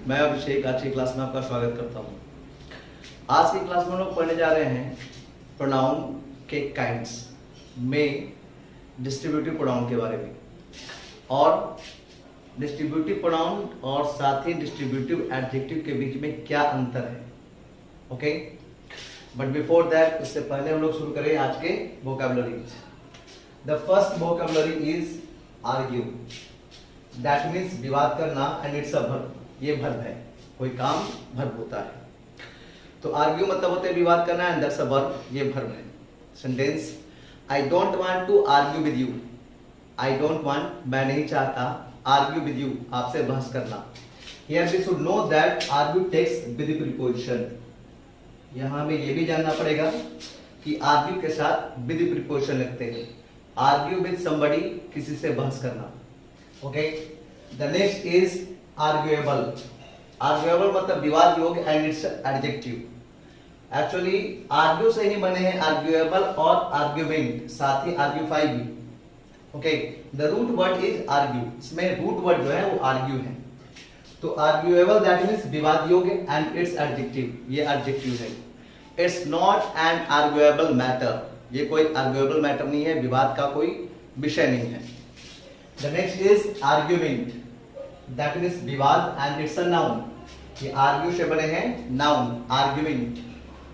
मैं अभिषेक आज की क्लास में आपका स्वागत करता हूँ। आज की क्लास में हम लोग पढ़ने जा रहे हैं प्रोनाउन के काइंड्स में डिस्ट्रीब्यूटिव प्रोनाउन के बारे में और डिस्ट्रीब्यूटिव प्रोनाउन और साथ ही डिस्ट्रीब्यूटिव एडजेक्टिव के बीच में क्या अंतर है। ओके, बट बिफोर दैट, उससे पहले हम लोग शुरू करें आज के vocabularies. The first vocabulary is argue, that means विवाद करना, एंड इट्स अ वर्ब। ये वर्ब है, कोई काम वर्ब होता है। तो आर्ग्यू मतलब होता है विवाद करना, एंड दैट्स अ वर्ब, ये वर्ब है। Sentence, I don't want to argue with you. I don't want, मैं नहीं चाहता, आर्ग्यू विद यू, आपसे बहस करना। Here we should know that argue takes with preposition. यहां हमें ये भी जानना पड़ेगा कि आर्ग्यू के साथ विद प्रीपोजिशन लगते हैं। आर्ग्यू विद समबडी, किसी से बहस करना। Okay, the next is arguable. Arguable मतलब विवाद योग्य, and it's adjective. Actually argue से ही बने हैं आर्ग्यूएबल और आर्ग्यूमेंट, साथ ही आर्ग्यूफाई भी। Okay, the root word is argue. इसमें रूट वर्ड जो है वो आर्ग्यू है। तो आर्ग्यूएबल दैट मींस विवाद योग्य, एंड इट्स एडजेक्टिव, ये एडजेक्टिव है। It's not an arguable matter, ये कोई आर्ग्यूएबल मैटर नहीं है, विवाद का कोई विषय नहीं है। The next is argument, that means विवाद, एंड इट्स अ नाउन। ये आर्ग्यू से बने हैं नाउन, आर्ग्यूमेंट,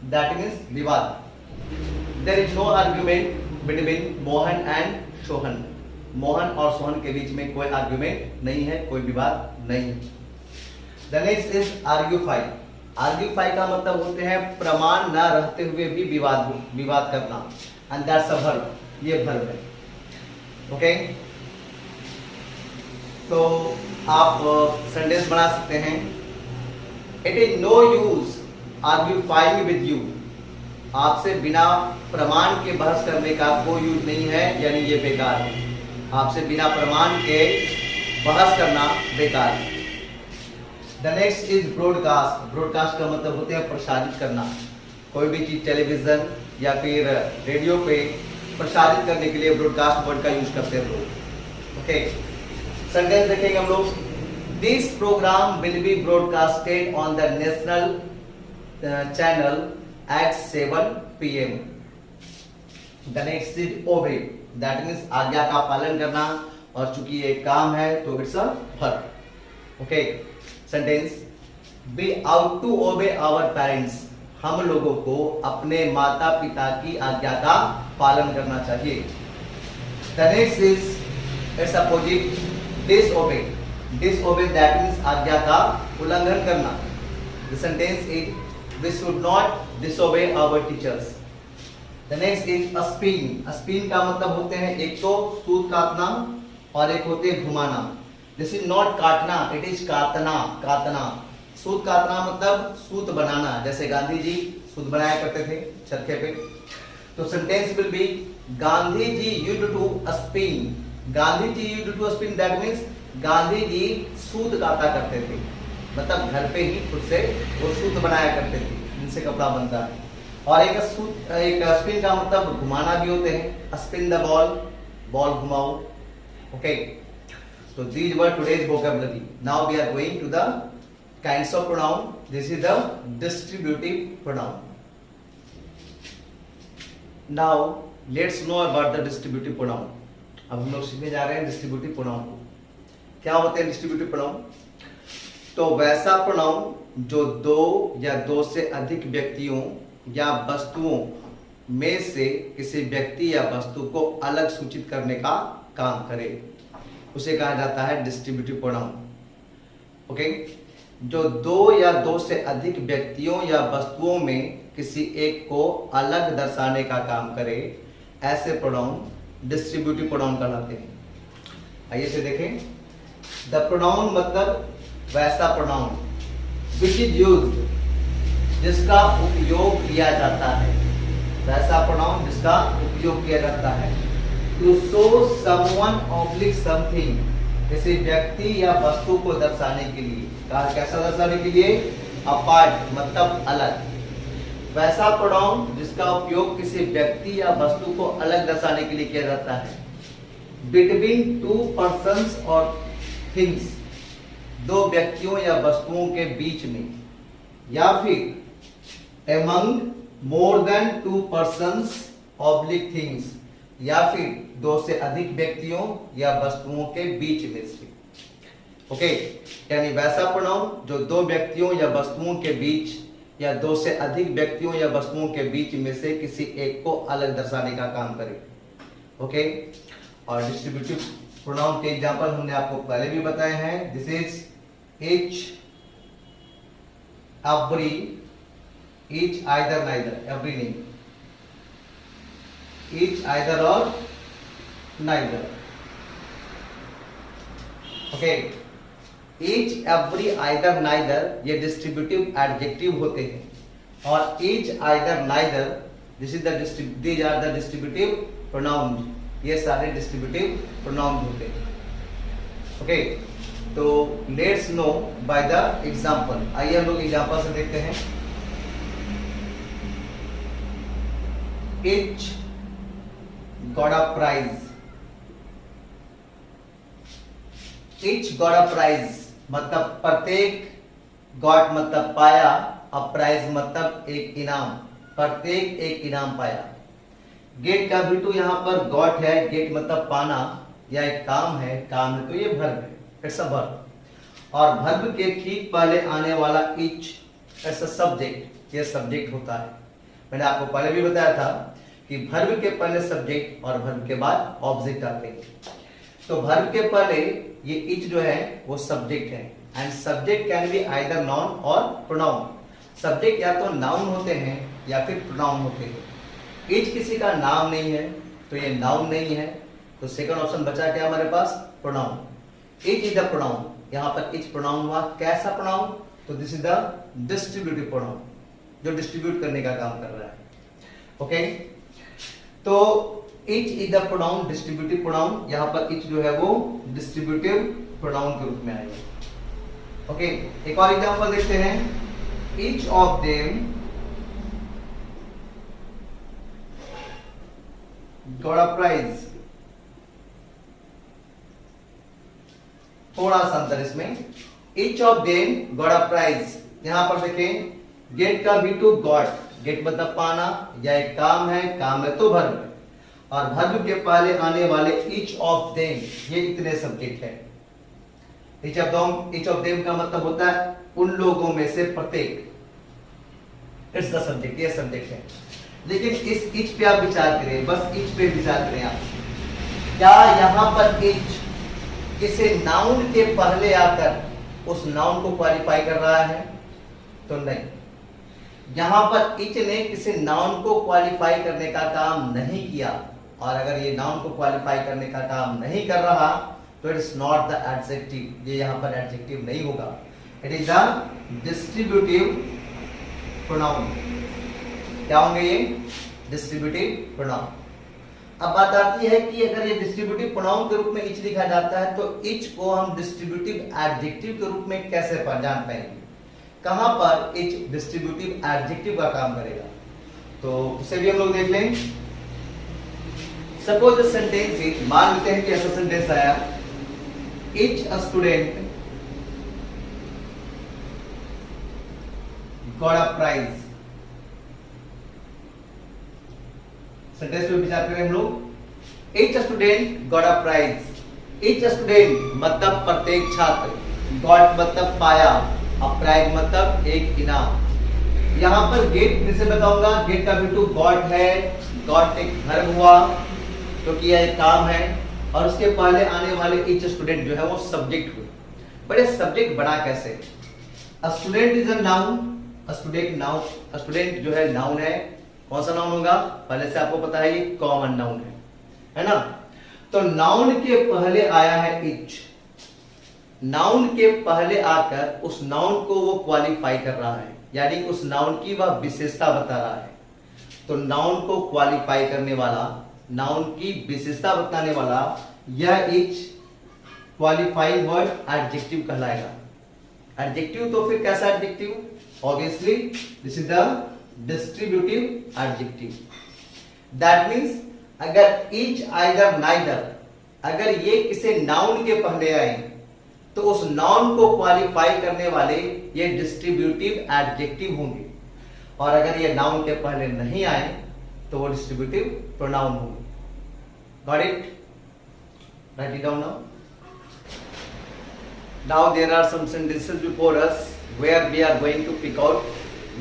दैट मीन्स विवाद। There is no argument between Mohan and Sohan. Mohan और सोहन के बीच में कोई आर्ग्यूमेंट नहीं है, कोई विवाद नहीं है। The next is argufy. Argufy का मतलब होते हैं प्रमाण न रहते हुए भी विवाद करना, एंड दैट्स अ वर्ब, ये वर्ब है। ओके, तो आप सेंटेंस बना सकते हैं। It is no use argufying with you. आपसे बिना प्रमाण के बहस करने का कोई यूज नहीं है, यानी ये बेकार है। आपसे बिना प्रमाण के बहस करना बेकार है। The next is broadcast. Broadcast का मतलब होते हैं प्रसारित करना। कोई भी चीज टेलीविजन या फिर रेडियो पे प्रसारित करने के लिए ब्रॉडकास्ट वर्ड का यूज करते हैं लोग। ओके, सेंटेंस देखेंगे हम लोग। This programme will be broadcasted on the national channel at 7 PM। The next is obey, that means आज्ञा का पालन करना, और चूंकि ये काम है तो it's a verb. Okay, sentence, be out to obey our parents. हम लोगों को अपने माता पिता की आज्ञा का पालन करना चाहिए। The next is its opposite, disobey. Disobey that means आज्ञा का उल्लंघन करना। The sentence is we should not disobey our teachers. The next is spin. Spin का मतलब होते हैं एक तो सूत काटना और एक होते हैं घुमाना। दिस इज नॉट काटना, इट इज काटना। काटना, सूत काटना मतलब सूत बनाना, जैसे गांधी जी सूत बनाया करते थे चरखे पे। तो sentence will be Gandhi ji used to spin. Gandhi ji used to spin, that means Gandhi ji सूत काटा करते थे, मतलब घर पे ही खुद से वो सूत बनाया करते थे, इनसे कपड़ा बनता है। और एक स्पिन का मतलब घुमाना भी होते हैं, स्पिन द बॉल, बॉल घुमाओ। Okay, so these were today's vocabulary. Now we are going to the kinds of pronoun. This is the distributive pronoun. Now let's know about the distributive pronoun. अब हम लोग सीखने जा रहे हैं distributive pronoun को। क्या होते हैं डिस्ट्रीब्यूटिव प्रोनाउन? तो वैसा प्रोनाउन जो दो या दो से अधिक व्यक्तियों या वस्तुओं में से किसी व्यक्ति या वस्तु को अलग सूचित करने का काम करे, उसे कहा जाता है डिस्ट्रीब्यूटिव प्रोनाउन। ओके, जो दो या दो से अधिक व्यक्तियों या वस्तुओं में किसी एक को अलग दर्शाने का काम करे, ऐसे प्रोनाउन डिस्ट्रीब्यूटिव प्रोनाउन कहलाते हैं। आइए से देखें। द प्रोनाउन मतलब वैसा प्रोनाउन विच इज यूज्ड, जिसका उपयोग किया जाता है। वैसा प्रोनाउन जिसका उपयोग किया जाता है to show someone oblique something, किसी व्यक्ति या वस्तु को दर्शाने के लिए। कहा कैसा दर्शाने के लिए? अपार्ट मतलब अलग। वैसा प्रोनाउन जिसका उपयोग किसी व्यक्ति या वस्तु को अलग दर्शाने के लिए किया जाता है। बिटवीन टू पर्सन्स और थिंग्स, दो व्यक्तियों या वस्तुओं के बीच में, या फिर among more than two persons oblique things, या फिर दो से अधिक व्यक्तियों या वस्तुओं के बीच में से। ओके, यानी वैसा प्रोनाउन जो दो व्यक्तियों या वस्तुओं के बीच या दो से अधिक व्यक्तियों या वस्तुओं के बीच में से किसी एक को अलग दर्शाने का काम करे। ओके, और डिस्ट्रीब्यूटिव प्रोनाउन के एग्जांपल हमने आपको पहले भी बताए हैं। This is each, every, each, either, neither, every नहीं, each, either और neither। Okay, each, every, either, neither ये डिस्ट्रीब्यूटिव एडजेक्टिव होते हैं, और each, either, neither these are the distributive pronouns, ये सारे डिस्ट्रीब्यूटिव प्रोनाउन होते हैं। ओके, तो let's no by the example. आइए हम लोग एग्जाम्पल से देखते हैं। Each got a prize, each got a prize मतलब प्रत्येक, got मतलब पाया, a prize मतलब एक इनाम, प्रत्येक एक इनाम पाया। गेट का भी तो यहाँ पर गॉट है, गेट मतलब पाना या एक काम है, काम है तो ये वर्ब है, इट्स अ वर्ब। और वर्ब के ठीक पहले आने वाला इच इट्स अ सब्जेक्ट, ये सब्जेक्ट होता है। मैंने आपको पहले भी बताया था कि वर्ब के पहले सब्जेक्ट और वर्ब के बाद ऑब्जेक्ट आते हैं। तो वर्ब के पहले ये इच जो है वो सब्जेक्ट है, and subject can be either noun और प्रोनाउन। सब्जेक्ट या तो नाउन होते हैं या फिर प्रोनाउन होते हैं। इच किसी का नाम नहीं है तो ये नाउन नहीं है, तो सेकंड ऑप्शन बचा क्या हमारे पास, pronoun. Each is the pronoun, यहाँ पर इच प्रोनाउन हुआ। कैसा प्रोनाउन, तो this is the distributive pronoun, जो डिस्ट्रीब्यूट करने का काम कर रहा है। ओके, तो each is the pronoun, distributive pronoun. यहाँ पर इच जो है वो डिस्ट्रीब्यूटिव प्रोनाउन के रूप में आएगा। ओके, एक और एग्जांपल देखते हैं। Each of them got a prize। थोड़ा सा अंतर इसमें, each of them got a prize। यहां पर देखें गेट का भी टू गॉट, गेट मतलब पाना या एक काम है, काम है तो वर्ब, और वर्ब के पहले आने वाले each of them ये इतने सब्जेक्ट है। each of them का मतलब होता है उन लोगों में से प्रत्येक, इट्स द सब्जेक्ट, ये सब्जेक्ट है। लेकिन इस इच पे आप विचार करें, बस इच पे विचार करें आप। क्या यहाँ पर इच किसी नाउन के पहले आकर उस नाउन को क्वालिफाई कर रहा है, तो नहीं। यहाँ पर इच ने किसी नाउन को क्वालिफाई करने का काम नहीं किया, और अगर ये नाउन को क्वालिफाई करने का काम नहीं कर रहा तो it is not the adjective, ये यहाँ पर एडजेक्टिव नहीं होगा, it is the distributive pronoun. क्या होंगे ये, डिस्ट्रीब्यूटिव प्रोनाउन। अब बात आती है कि अगर ये डिस्ट्रीब्यूटिव प्रोनाउन के रूप में इच लिखा जाता है तो इच को हम डिस्ट्रीब्यूटिव एडजेक्टिव के रूप में कैसे जान पाएंगे, कहां पर इच डिस्ट्रीब्यूटिव एडजेक्टिव का काम करेगा, तो उसे भी हम लोग देख लें। सपोज द सेंटेंस इज, मान लेते हैं कि ऐसा सेंटेंस आया, each a student got a prize. Sentence में विचार करें हम लोग। each student got a prize. each student मतलब प्रत्येक छात्र, गॉट मतलब पाया, अ प्राइज मतलब एक इनाम। यहाँ पर गेट फिर से बताऊंगा, गेट का भी टू गॉट है, गॉट एक वर्ब हुआ क्योंकि यह एक काम है, और उसके पहले आने वाले each स्टूडेंट जो है वो सब्जेक्ट हुए। पर ये सब्जेक्ट बना कैसे, a student is a noun, student जो है नाउन है। कौन सा नाउन होगा, पहले से आपको पता है ये कॉमन नाउन है ना। तो नाउन के पहले आया है इच, नाउन के पहले आकर उस नाउन को वो क्वालिफाई कर रहा है, यानी उस नाउन की वह विशेषता बता रहा है। तो नाउन को क्वालिफाई करने वाला, नाउन की विशेषता बताने वाला यह इच क्वालिफाइंग वर्ड एडजेक्टिव कहलाएगा। एडजेक्टिव तो फिर कैसा adjective, obviously this is the distributive adjective. That means अगर each, either, neither अगर ये किसी नाउन के पहले आए तो उस नाउन को क्वालिफाई करने वाले ये डिस्ट्रीब्यूटिव एडजेक्टिव होंगे, और अगर ये नाउन के पहले नहीं आए तो वो डिस्ट्रीब्यूटिव प्रोनाउन होंगे। Got it? Right it down now. Now there are some sentences before us where we are going to pick out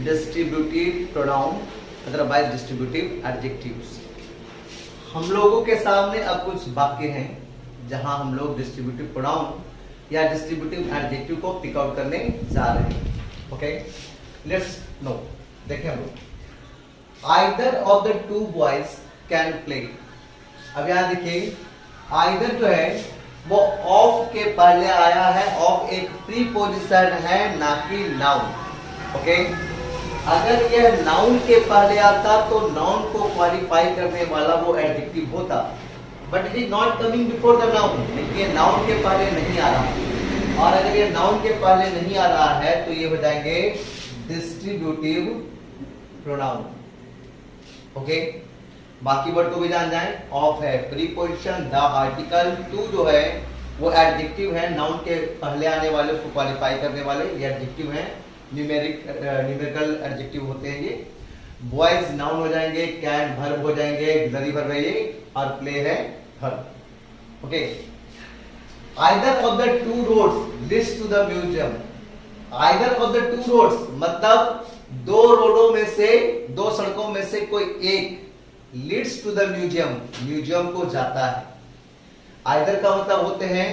distributive pronoun, otherwise distributive adjectives. हम लोगों के सामने अब कुछ वाक्य हैं जहां हम लोग डिस्ट्रीब्यूटिव प्रोनाउन या डिस्ट्रीब्यूटिव एडजेक्टिव को पिक आउट करने जा रहे हैं। Okay, let's no. देखें हम लोग, either of the to boys can play. अब यहां देखिए, आइदर जो है वो ऑफ के पहले आया है। ऑफ एक प्रीपोजिशन है, ना कि नाउन। ओके, अगर यह नाउन के पहले आता तो नाउन को क्वालिफाई करने वाला वो एडजेक्टिव होता, but it is not coming before the noun. देखिए, नाउन के पहले नहीं आ रहा, और अगर ये नाउन के पहले नहीं आ रहा है तो ये हो जाएंगे डिस्ट्रीब्यूटिव प्रोनाउन। ओके, बाकी वर्ड को भी जान जाए। ऑफ है प्रीपोजिशन, द आर्टिकल, टू जो है वो एडजेक्टिव है, नाउन के पहले आने वाले उसको क्वालिफाई करने वाले ये एडजेक्टिव हैं, न्यूमेरिकल एडजेक्टिव होते हैं ये। बॉयज नाउन हो जाएंगे, कैन वर्ब हो जाएंगे, ऑक्सिलरी वर्ब है ये, और प्ले है verb. Okay, either of the two roads leads to the museum. Either of the two roads मतलब दो रोडों में से, दो सड़कों में से कोई एक leads to the museum, museum को जाता है। आइदर का मतलब होते हैं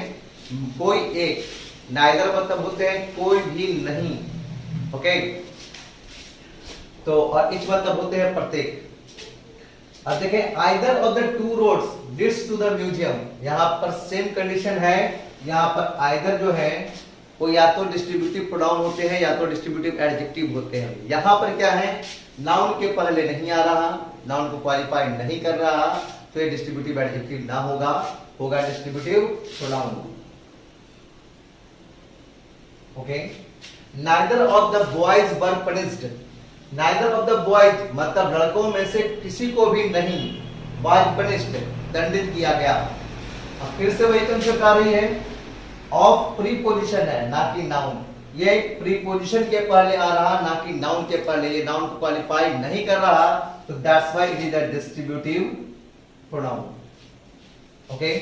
कोई एक, नाइदर मतलब होते हैं कोई भी नहीं। ओके, तो और इच मतलब होते हैं प्रत्येक। अब देखें, either of the two roads leads to the museum, यहां पर सेम कंडीशन है। यहां पर आइदर जो है वो या तो डिस्ट्रीब्यूटिव प्रोनाउन होते हैं या तो डिस्ट्रीब्यूटिव एडजेक्टिव होते हैं। यहां पर क्या है, नाउन के पहले नहीं आ रहा, नाउन को क्वालिफाई नहीं कर रहा, तो ये डिस्ट्रीब्यूटिव एडजेक्टिव ना होगा, होगा distributive pronoun. Okay, neither of the boys were punished. Neither of the boys मतलब लड़कों में से किसी को भी नहीं, वाज पनिश्ड दंडित किया गया। अब फिर से वही कंसेप्ट आ रही है, ऑफ प्रीपोजिशन है ना कि नाउन। ये प्रीपोजिशन के पहले आ रहा, ना कि नाउन के पहले। ये नाउन को क्वालिफाई नहीं कर रहा, तो that's why it is a distributive pronoun. Okay,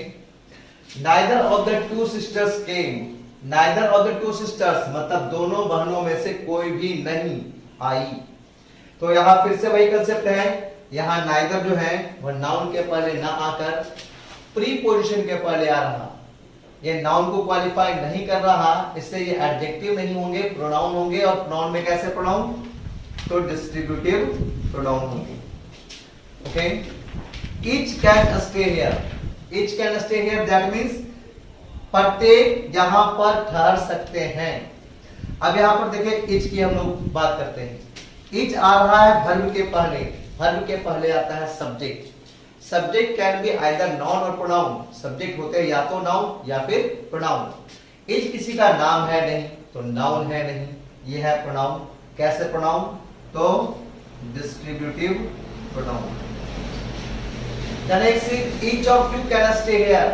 neither of the two sisters came. Neither of the two sisters मतलब दोनों बहनों में से कोई भी नहीं आई। तो यहां फिर से वही कंसेप्ट है, यहां नाइदर जो है वह नाउन के पहले ना आकर प्रीपोजिशन के पहले आ रहा, ये नाउन को क्वालिफाई नहीं कर रहा, इससे ये एडजेक्टिव नहीं होंगे, प्रोनाउन होंगे। और प्रोनाउन में कैसे प्रोनाउन, तो डिस्ट्रीब्यूटिव प्रोनाउन होंगे। Okay, each can stay here. Each can stay here that means प्रत्येक यहां पर ठहर सकते हैं। अब यहां पर देखिए, ईच की हम लोग बात करते हैं। ईच आ रहा है वर्ब के पहले, वर्ब के पहले आता है subject. Subject can be either noun और प्रोनाउन। सब्जेक्ट होते हैं या तो नाउन या फिर प्रोनाउन। इज किसी का नाम है नहीं, तो नाउन है नहीं, ये है प्रोनाउन। कैसे प्रोनाउन, तो distributive pronoun. Each of you can stay here.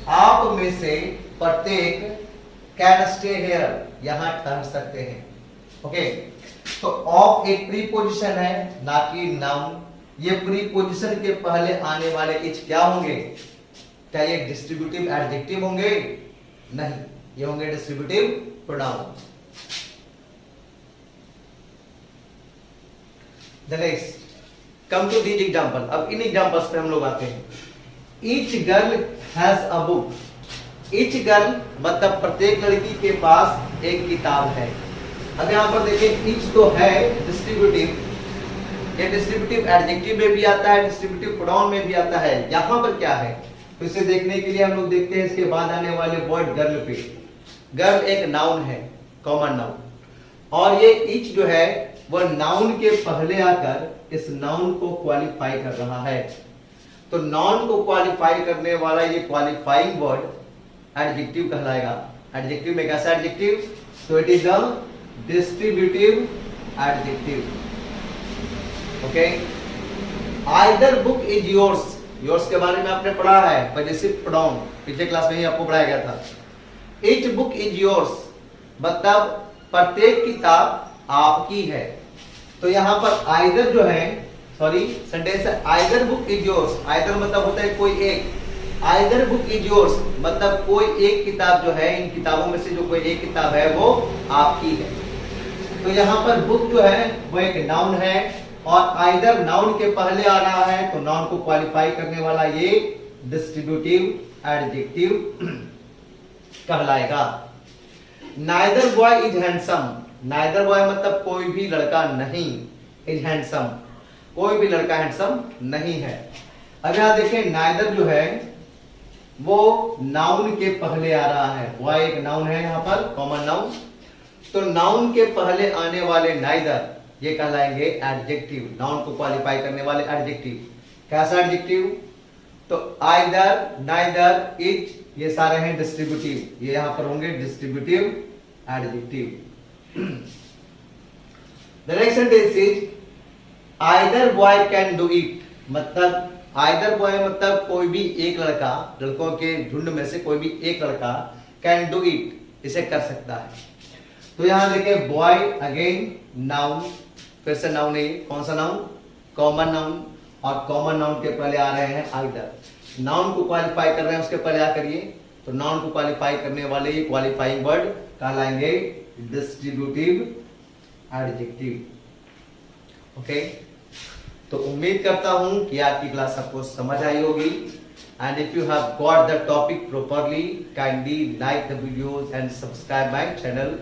आप में से प्रत्येक कैन स्टे हियर, यहां ठहर सकते हैं। ओके, तो ऑफ एक प्रीपोजिशन है ना कि नाउन। ये प्रीपोजिशन के पहले आने वाले इच क्या होंगे, क्या ये डिस्ट्रीब्यूटिव एडजेक्टिव होंगे, नहीं, ये होंगे distributive pronoun. The next, come to these example. अब इन एग्जांपल्स पे हम लोग आते हैं। Each girl has a book. Each girl मतलब प्रत्येक लड़की के पास एक किताब है। अब यहां पर देखिए, ईच तो है डिस्ट्रीब्यूटिव, ये डिस्ट्रीब्यूटिव एडजेक्टिव में भी आता है, डिस्ट्रीब्यूटिव प्रोनाउन में भी आता है। यहां पर क्या है, तो इसे देखने के लिए हम लोग देखते हैं इसके बाद आने वाले वर्ड गर्ल पे। गर्ल एक नाउन है, कॉमन नाउन, और ये ईच जो है वह नाउन के पहले आकर इस नाउन को क्वालिफाई कर रहा है। तो नाउन को क्वालिफाई करने वाला ये क्वालिफाइंग वर्ड एडजेक्टिव कहलाएगा। एडजेक्टिव में कैसा एडजेक्टिव, तो it is a distributive adjective. Okay, either book is yours. Yours के बारे में आपने पढ़ा है, पॉजेसिव प्रोनाउन, पिछले क्लास में ही आपको पढ़ाया गया था। ईच बुक इज योर्स, मतलब प्रत्येक किताब आपकी है। तो यहाँ पर आइदर जो है, सॉरी सेंटेंस है either book is yours, either मतलब होता है कोई एक, आइदर बुक इज योर्स मतलब कोई एक किताब जो है, इन किताबों में से जो कोई एक किताब है वो आपकी है। तो यहाँ पर बुक जो है वो एक नाउन है और आइदर नाउन के पहले आ रहा है तो नाउन को क्वालिफाई करने वाला ये डिस्ट्रीब्यूटिव एडजेक्टिव कहलाएगा। Neither boy is handsome, neither boy मतलब कोई भी लड़का नहीं, इज हैंडसम कोई भी लड़का हैंडसम नहीं है। अब यहां देखें नाइदर जो है वो नाउन के पहले आ रहा है, बॉय एक नाउन है यहाँ पर कॉमन नाउन, तो नाउन के पहले आने वाले नाइदर ये कहलाएंगे एडजेक्टिव, नाउन को क्वालिफाई करने वाले एडजेक्टिव। कैसा एडजेक्टिव? तो आइदर, नाइदर, इच ये सारे हैं डिस्ट्रीब्यूटिव, ये यहां पर होंगे distributive adjective. The next sentence is either boy can do it, मतलब आइदर बॉय मतलब कोई भी एक लड़का, लड़कों के झुंड में से कोई भी एक लड़का कैन डू इट, इसे कर सकता है। तो यहां देखिए बॉय अगेन नाउन, फिर से नाउन है, कौन सा नाउन? कॉमन नाउन, और कॉमन नाउन के पहले आ रहे हैं आइदर, नाउन को क्वालिफाई कर रहे हैं उसके पहले आ करिए, तो नाउन को क्वालिफाई करने वाले ये क्वालिफाइंग वर्ड कहलाएंगे डिस्ट्रीब्यूटिव एडजेक्टिव। ओके, तो उम्मीद करता हूं कि आज की क्लास आपको समझ आई होगी। And if you have got the topic properly, kindly like the videos and subscribe my channel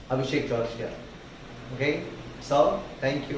Abhishek Chorchia. Okay, so thank you.